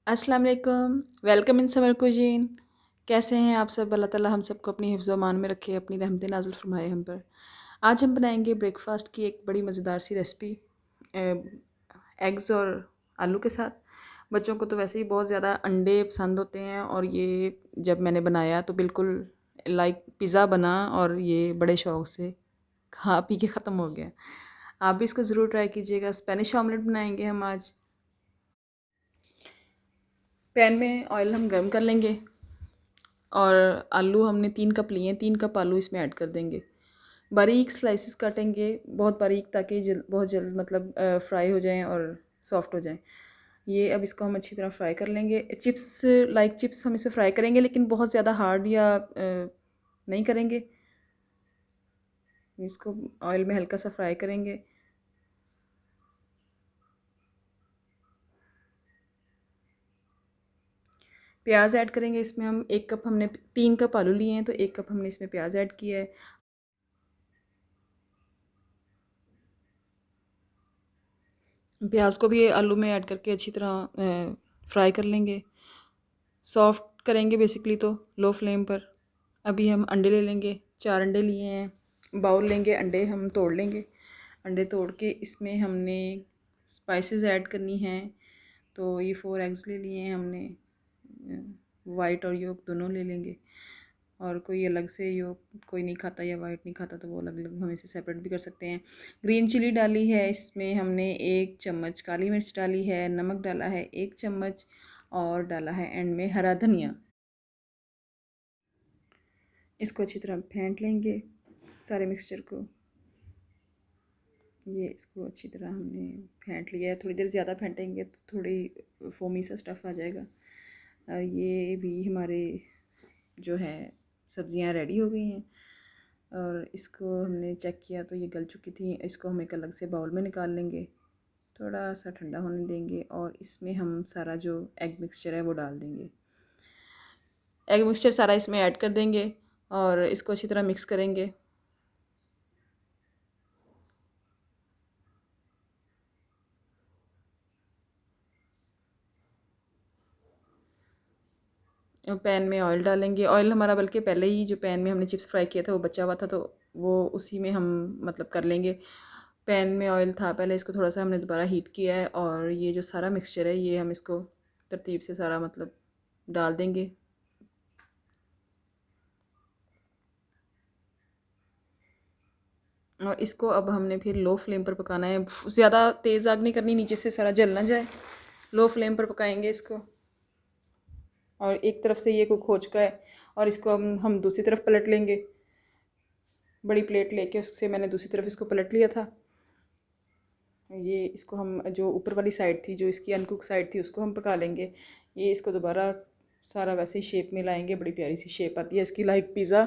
अस्सलाम वालेकुम, welcome in summer cuisine. कैसे हैं आप सब? अल्लाह ताला हम सबको अपनी हिफ्ज़ व अमान में रखे, अपनी रहमतें नाज़िल फ़रमाए हम पर। आज हम बनाएंगे ब्रेकफ़ास्ट की एक बड़ी मज़ेदार सी रेसिपी एग्स और आलू के साथ। बच्चों को तो वैसे ही बहुत ज़्यादा अंडे पसंद होते हैं और ये जब मैंने बनाया तो बिल्कुल लाइक पिज़्ज़ा बना और ये बड़े शौक़ से खा पी के ख़त्म हो गया। आप भी इसको ज़रूर ट्राई कीजिएगा। स्पेनिश ऑमलेट बनाएंगे हम आज। पैन में ऑयल हम गर्म कर लेंगे और आलू हमने 3 कप लिए हैं, 3 कप आलू इसमें ऐड कर देंगे। बारीक स्लाइसेस काटेंगे, बहुत बारीक, ताकि बहुत जल्द मतलब फ्राई हो जाएँ और सॉफ्ट हो जाएँ। ये अब इसको हम अच्छी तरह फ्राई कर लेंगे। चिप्स लाइक चिप्स हम इसे फ्राई करेंगे, लेकिन बहुत ज़्यादा हार्ड या नहीं करेंगे। इसको ऑयल में हल्का सा फ्राई करेंगे। प्याज ऐड करेंगे इसमें हम 1 कप, हमने 3 कप आलू लिए हैं तो 1 कप हमने इसमें प्याज ऐड किया है। प्याज को भी आलू में ऐड करके अच्छी तरह फ्राई कर लेंगे। सॉफ्ट करेंगे बेसिकली तो लो फ्लेम पर। अभी हम अंडे ले लेंगे, 4 अंडे लिए हैं। बाउल लेंगे, अंडे हम तोड़ लेंगे। अंडे तोड़ के इसमें हमने स्पाइसेस ऐड करनी हैं। तो ये 4 एग्स ले लिए हैं हमने। वाइट और योक दोनों ले लेंगे। और कोई अलग से योक कोई नहीं खाता या वाइट नहीं खाता तो वो अलग अलग हम इसे सेपरेट भी कर सकते हैं। ग्रीन चिली डाली है इसमें हमने 1 चम्मच, काली मिर्च डाली है, नमक डाला है 1 चम्मच और डाला है एंड में हरा धनिया। इसको अच्छी तरह फेंट लेंगे सारे मिक्सचर को। ये इसको अच्छी तरह हमने फेंट लिया है। थोड़ी देर ज़्यादा फेंटेंगे तो थोड़ी फोमी सा स्टफ़ आ जाएगा। और ये भी हमारे जो है सब्ज़ियाँ रेडी हो गई हैं और इसको हमने चेक किया तो ये गल चुकी थी। इसको हम एक अलग से बाउल में निकाल लेंगे, थोड़ा सा ठंडा होने देंगे और इसमें हम सारा जो एग मिक्सचर है वो डाल देंगे। एग मिक्सचर सारा इसमें ऐड कर देंगे और इसको अच्छी तरह मिक्स करेंगे। पैन में ऑयल डालेंगे। ऑयल हमारा बल्कि पहले ही जो पैन में हमने चिप्स फ्राई किया था वो बचा हुआ था, तो वो उसी में हम मतलब कर लेंगे। पैन में ऑयल था पहले, इसको थोड़ा सा हमने दोबारा हीट किया है और ये जो सारा मिक्सचर है ये हम इसको तरतीब से सारा मतलब डाल देंगे। और इसको अब हमने फिर लो फ्लेम पर पकाना है। ज़्यादा तेज़ आग नहीं करनी, नीचे से सारा जल ना जाए। लो फ्लेम पर पकाएंगे इसको। और एक तरफ से ये कुक हो चुका है और इसको हम दूसरी तरफ पलट लेंगे। बड़ी प्लेट लेके उससे मैंने दूसरी तरफ इसको पलट लिया था। ये इसको हम जो ऊपर वाली साइड थी, जो इसकी अनकुक साइड थी, उसको हम पका लेंगे। ये इसको दोबारा सारा वैसे ही शेप में लाएंगे। बड़ी प्यारी सी शेप आती है इसकी, लाइक पिज़्ज़ा।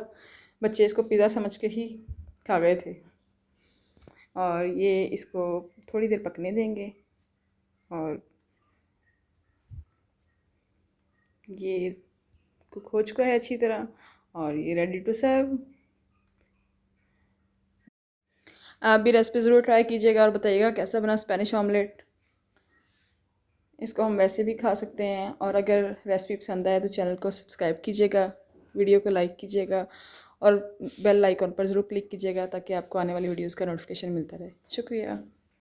बच्चे इसको पिज़्ज़ा समझ के ही खा गए थे। और ये इसको थोड़ी देर पकने देंगे और ये कुक हो चुका है अच्छी तरह और ये रेडी टू सर्व। आप भी रेसिपी ज़रूर ट्राई कीजिएगा और बताइएगा कैसा बना स्पेनिश ऑमलेट। इसको हम वैसे भी खा सकते हैं और अगर रेसिपी पसंद आए तो चैनल को सब्सक्राइब कीजिएगा, वीडियो को लाइक कीजिएगा और बेल आइकॉन पर ज़रूर क्लिक कीजिएगा ताकि आपको आने वाली वीडियोज़ का नोटिफिकेशन मिलता रहे। शुक्रिया।